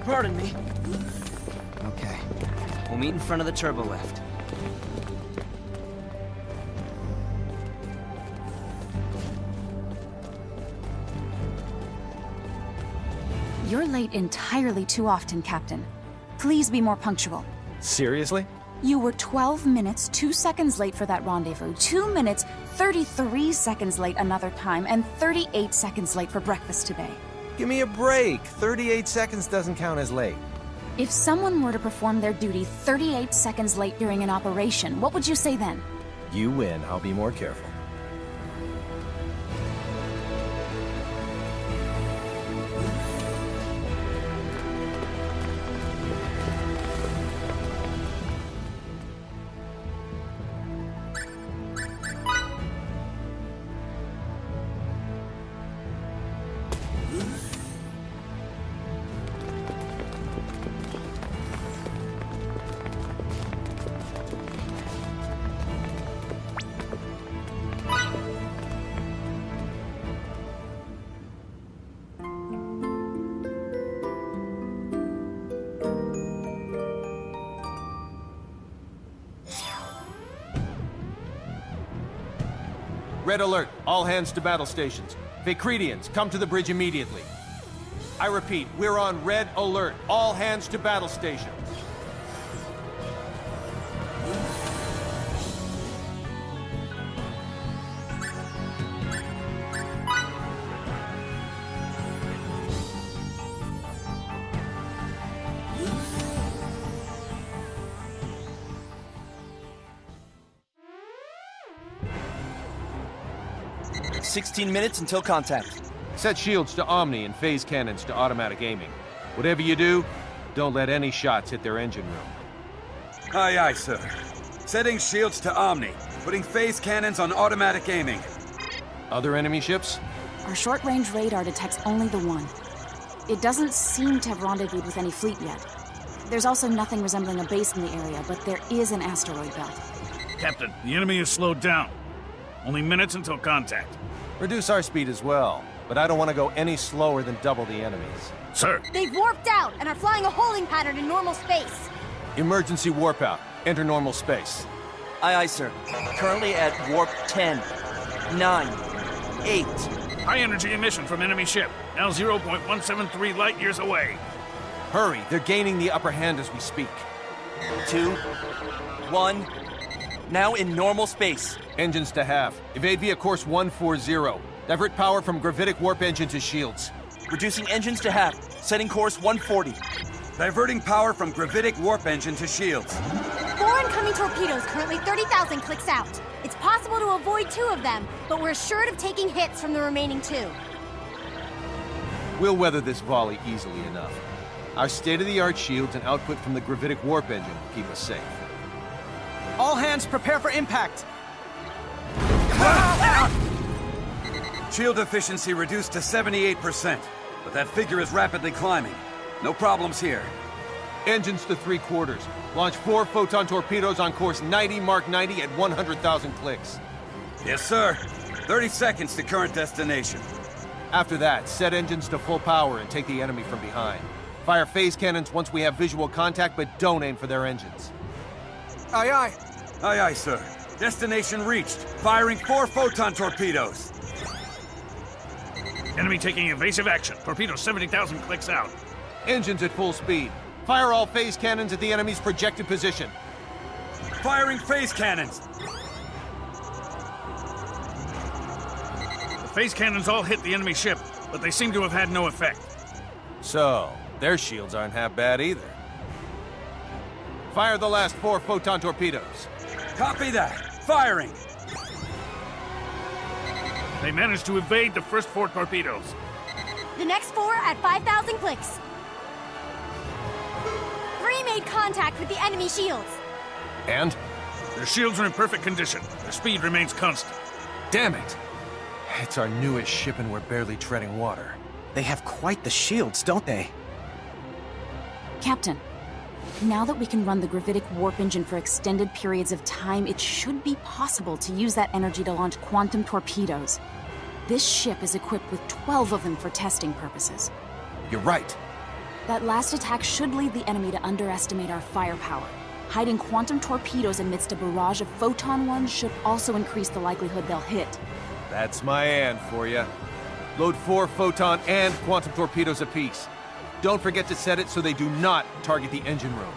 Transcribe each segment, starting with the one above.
Pardon me. Okay. We'll meet in front of the turbo lift. You're late entirely too often, Captain. Please be more punctual. Seriously? You were 12 minutes, 2 seconds late for that rendezvous, 2 minutes, 33 seconds late another time, and 38 seconds late for breakfast today. Give me a break. 38 seconds doesn't count as late. If someone were to perform their duty 38 seconds late during an operation, what would you say then? You win. I'll be more careful. Red alert. All hands to battle stations. Vacridians, come to the bridge immediately. I repeat, we're on red alert. All hands to battle stations. It's 16 minutes until contact. Set shields to Omni and phase cannons to automatic aiming. Whatever you do, don't let any shots hit their engine room. Aye, aye, sir. Setting shields to Omni. Putting phase cannons on automatic aiming. Other enemy ships? Our short-range radar detects only the one. It doesn't seem to have rendezvoused with any fleet yet. There's also nothing resembling a base in the area, but there is an asteroid belt. Captain, the enemy is slowed down. Only minutes until contact. Reduce our speed as well, but I don't want to go any slower than double the enemy's. Sir. They've warped out and are flying a holding pattern in normal space. Emergency warp out. Enter normal space. Aye, aye, sir. Currently at warp 10, 9, 8. High energy emission from enemy ship. Now 0.173 light years away. Hurry, they're gaining the upper hand as we speak. 2, 1. Now in normal space. Engines to half. Evade via course 140. Divert power from gravitic warp engine to shields. Reducing engines to half. Setting course 140. Diverting power from gravitic warp engine to shields. 4 incoming torpedoes, currently 30,000 clicks out. It's possible to avoid 2 of them, but we're assured of taking hits from the remaining 2. We'll weather this volley easily enough. Our state-of-the-art shields and output from the gravitic warp engine will keep us safe. All hands prepare for impact. Shield efficiency reduced to 78%, but that figure is rapidly climbing. No problems here. Engines to 3/4. Launch 4 Photon torpedoes on course 90 Mark 90 at 100,000 clicks. Yes, sir. 30 seconds to current destination. After that, set engines to full power and take the enemy from behind. Fire phase cannons once we have visual contact, but don't aim for their engines. Aye, aye. Aye, aye, sir. Destination reached. Firing 4 Photon torpedoes. Enemy taking evasive action. Torpedo 70,000 clicks out. Engines at full speed. Fire all phase cannons at the enemy's projected position. Firing phase cannons. The phase cannons all hit the enemy ship, but they seem to have had no effect. So, their shields aren't half bad either. Fire the last 4 Photon torpedoes. Copy that. Firing. They managed to evade the first 4 torpedoes. The next 4 at 5,000 clicks. 3 made contact with the enemy shields. And? Their shields are in perfect condition. Their speed remains constant. Damn it! It's our newest ship and we're barely treading water. They have quite the shields, don't they? Captain, now that we can run the gravitic warp engine for extended periods of time, it should be possible to use that energy to launch quantum torpedoes. This ship is equipped with 12 of them for testing purposes. You're right. That last attack should lead the enemy to underestimate our firepower. Hiding quantum torpedoes amidst a barrage of photon ones should also increase the likelihood they'll hit. That's my and for you. Load 4 photon and quantum torpedoes apiece. Don't forget to set it so they do not target the engine room.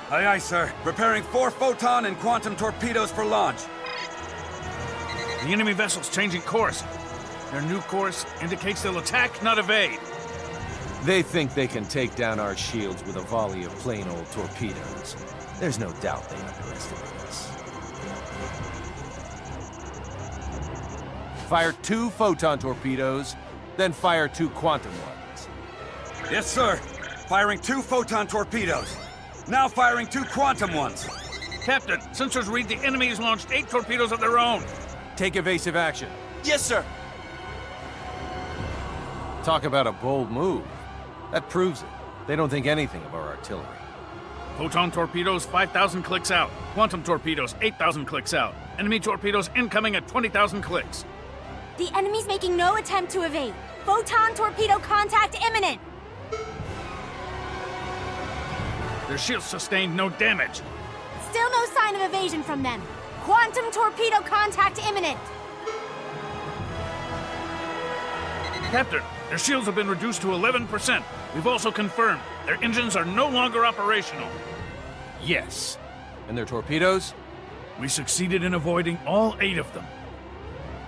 Aye, aye, sir. Preparing 4 photon and quantum torpedoes for launch. The enemy vessel's changing course. Their new course indicates they'll attack, not evade. They think they can take down our shields with a volley of plain old torpedoes. There's no doubt they underestimate us. Fire 2 photon torpedoes, then fire 2 quantum ones. Yes, sir. Firing 2 photon torpedoes. Now firing 2 quantum ones. Captain, sensors read the enemy has launched 8 torpedoes of their own. Take evasive action. Yes, sir. Talk about a bold move. That proves it. They don't think anything of our artillery. Photon torpedoes, 5,000 clicks out. Quantum torpedoes, 8,000 clicks out. Enemy torpedoes incoming at 20,000 clicks. The enemy's making no attempt to evade. Photon torpedo contact imminent. Their shields sustained no damage. Still no sign of evasion from them. Quantum torpedo contact imminent. Captain, their shields have been reduced to 11%. We've also confirmed their engines are no longer operational. Yes. And their torpedoes? We succeeded in avoiding all 8 of them.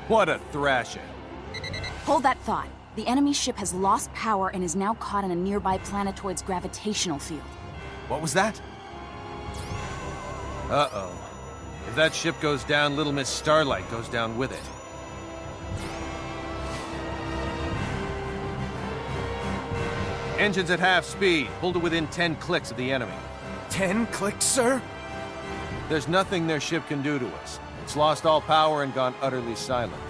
What a thrashing. Hold that thought. The enemy ship has lost power and is now caught in a nearby planetoid's gravitational field. What was that? Uh-oh. If that ship goes down, Little Miss Starlight goes down with it. Engines at half speed. Pull to within 10 clicks of the enemy. 10 clicks, sir? There's nothing their ship can do to us. It's lost all power and gone utterly silent.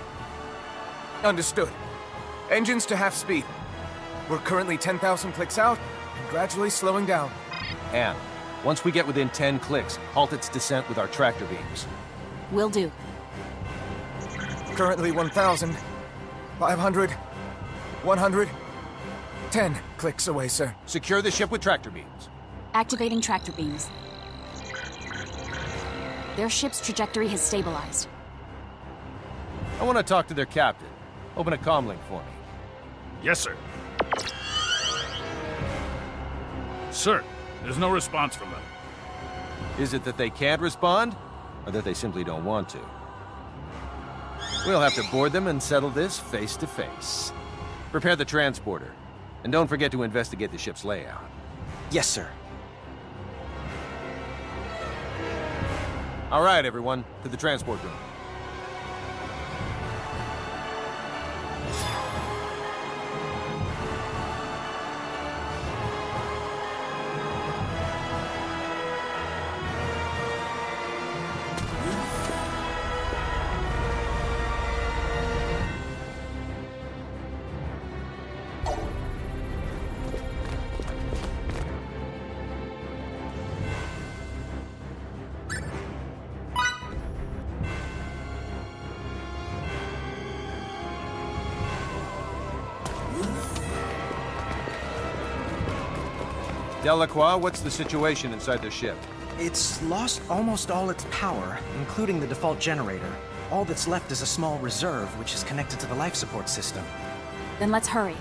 Understood. Engines to half speed. We're currently 10,000 clicks out and gradually slowing down. And once we get within 10 clicks, halt its descent with our tractor beams. Will do. Currently 1,000, 500, 100, 10 clicks away, sir. Secure the ship with tractor beams. Activating tractor beams. Their ship's trajectory has stabilized. I want to talk to their captain. Open a comlink for me. Yes, sir. Sir, there's no response from them. Is it that they can't respond, or that they simply don't want to? We'll have to board them and settle this face to face. Prepare the transporter, and don't forget to investigate the ship's layout. Yes, sir. All right, everyone, to the transport room. Delacroix, what's the situation inside the ship? It's lost almost all its power, including the default generator. All that's left is a small reserve, which is connected to the life support system. Then let's hurry.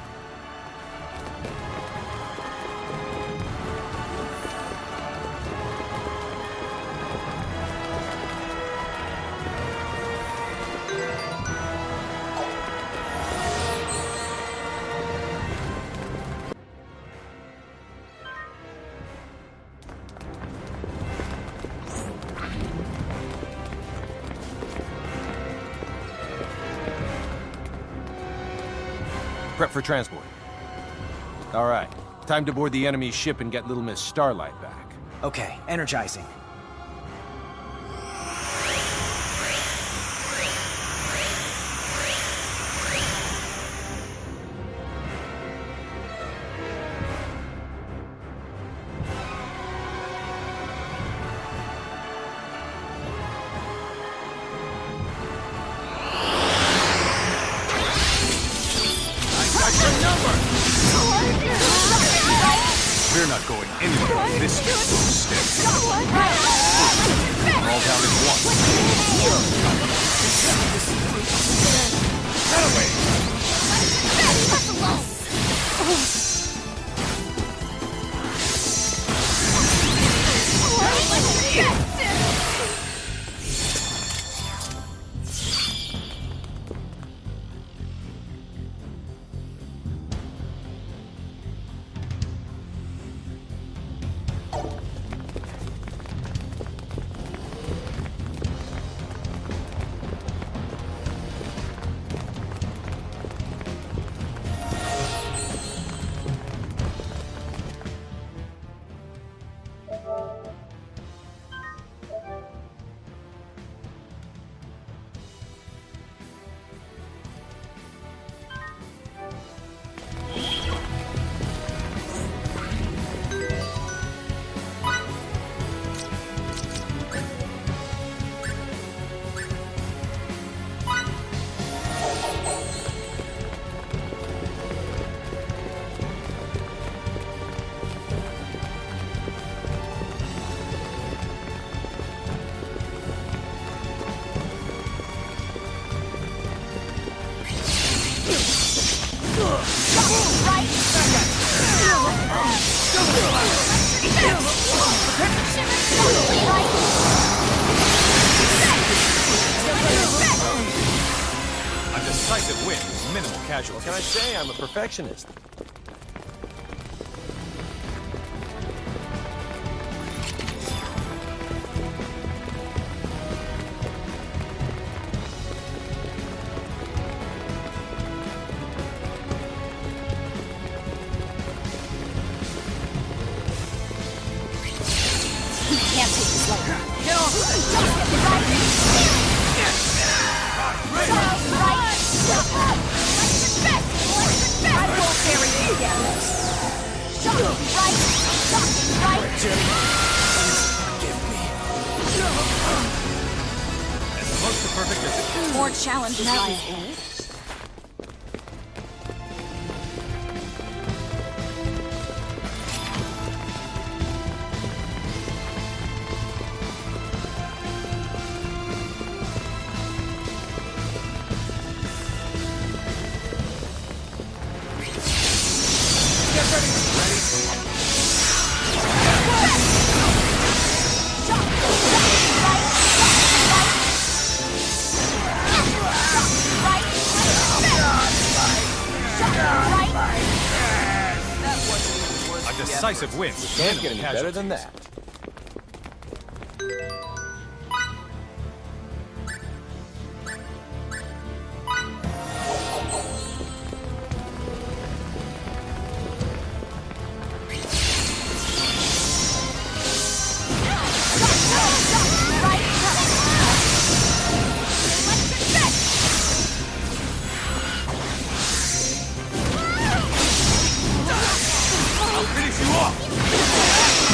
Prep for transport. All right. Time to board the enemy's ship and get Little Miss Starlight back. Okay, energizing. Number! We're not going anywhere on this step. All down at once. Get away! Us alone! A decisive win with minimal casualties. What can I say? I'm a perfectionist. Can't take this lightly. Get off! I won't bury you again. Right. As close to perfect as it can. More challenges lie ahead. A decisive win with Can't get minimal any better casualties. than that. I'll finish you off!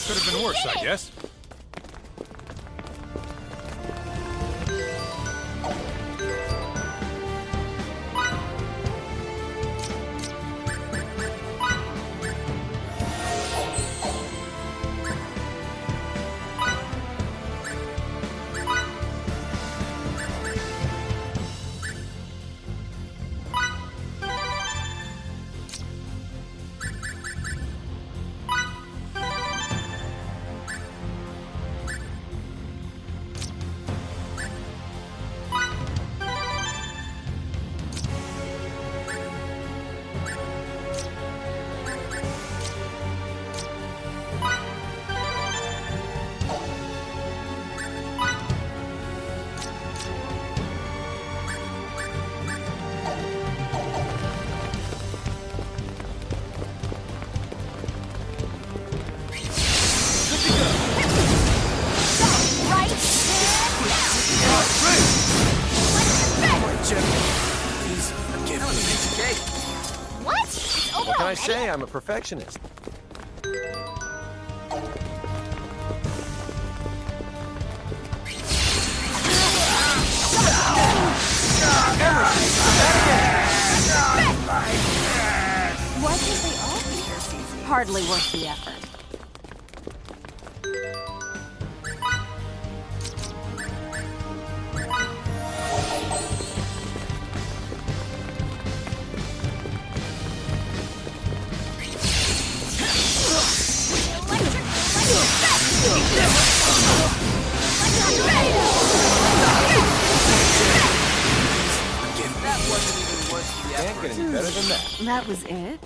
Could have been worse, I guess. What? It's over What can I already? say? I'm a perfectionist. hardly worth the effort. Can't get any better than that. That was it?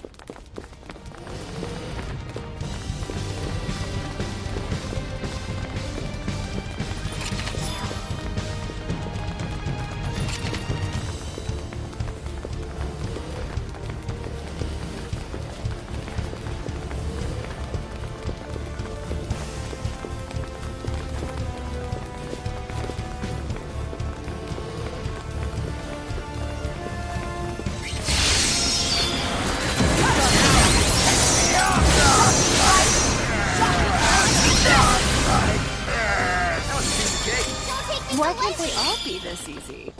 Why can't they all be this easy?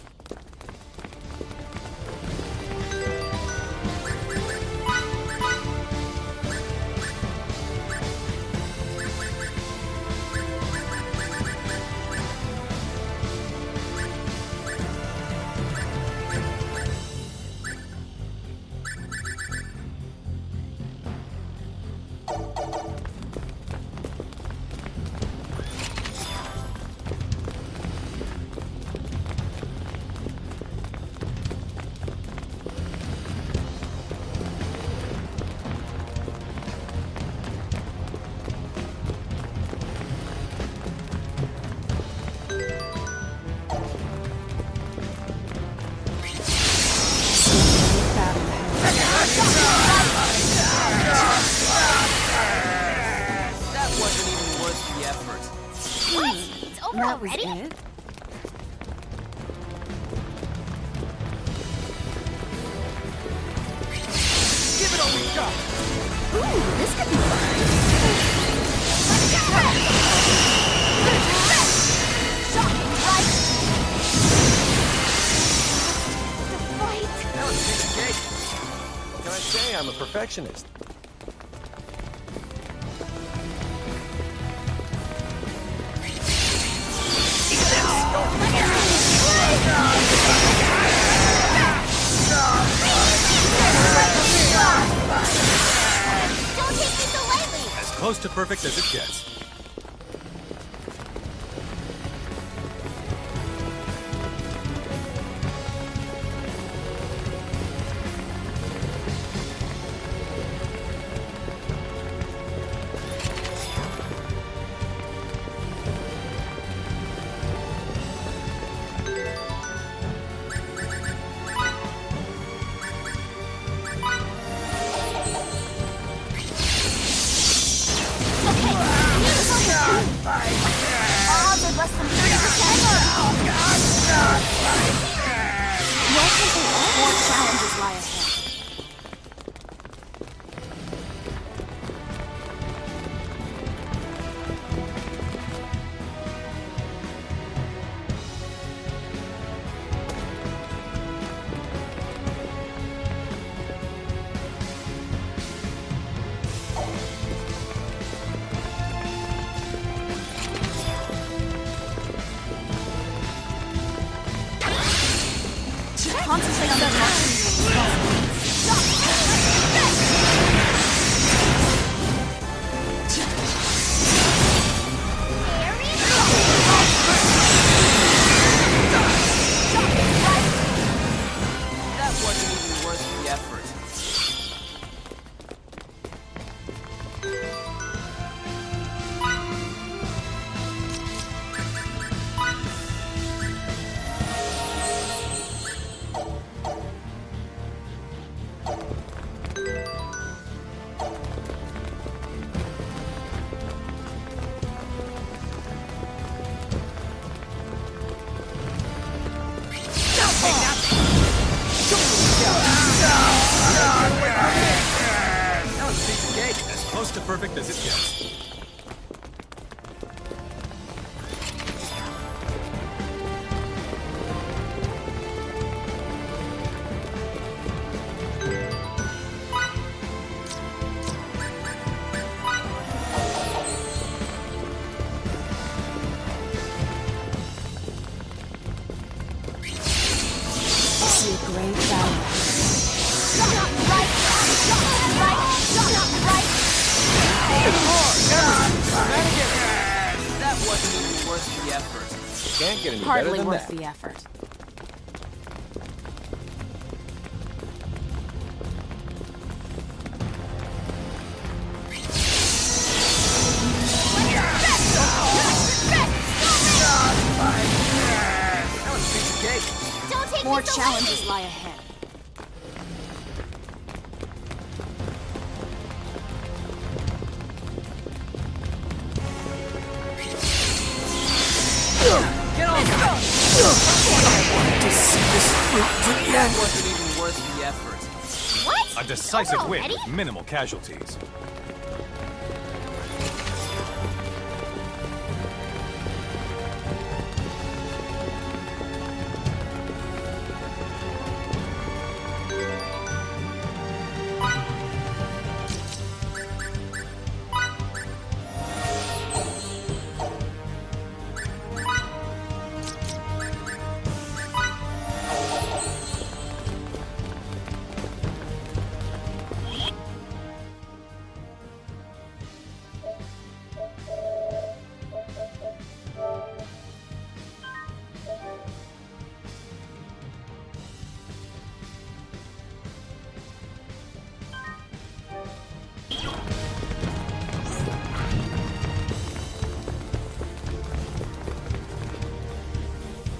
That wasn't even worth the effort. What? It's over That was already? it? Give it all we got. Ooh, this could be fun. That was a piece of cake. What can I say? I'm a perfectionist. Don't take me so lightly! As close to perfect as it gets. Odds are less than 30%. More challenges lie ahead. Concentrate on That wasn't even worth the effort. worth the effort. Can't get any better Hardly than worth that. the effort. Don't take More me so challenges lightly. lie ahead. That wasn't even worth the effort. What? A decisive Over win already? with minimal casualties.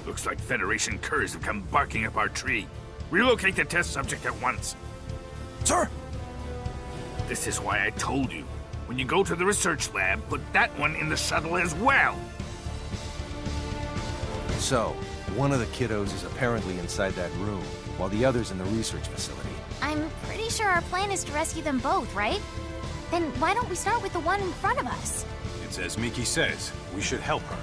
Looks like Federation curs have come barking up our tree. Relocate the test subject at once. Sir! This is why I told you. When you go to the research lab, put that one in the shuttle as well. So, one of the kiddos is apparently inside that room, while the other's in the research facility. I'm pretty sure our plan is to rescue them both, right? Then why don't we start with the one in front of us? It's as Miki says, we should help her.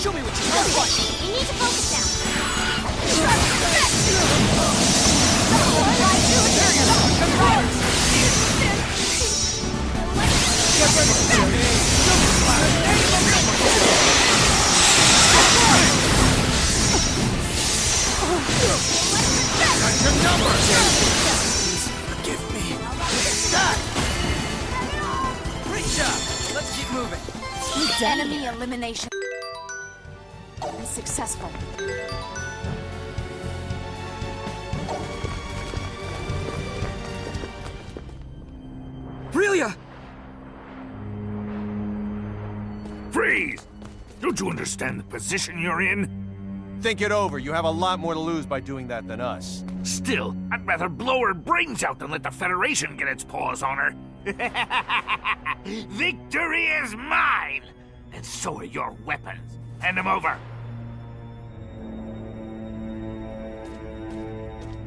Show me what you got. We need to focus now. Great job. Let's keep moving. Enemy elimination. And successful. Brillia! Freeze! Don't you understand the position you're in? Think it over. You have a lot more to lose by doing that than us. Still, I'd rather blow her brains out than let the Federation get its paws on her. Victory is mine! And so are your weapons. Hand them over.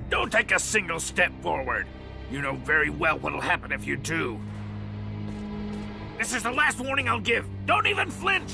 Don't take a single step forward. You know very well what'll happen if you do. This is the last warning I'll give. Don't even flinch!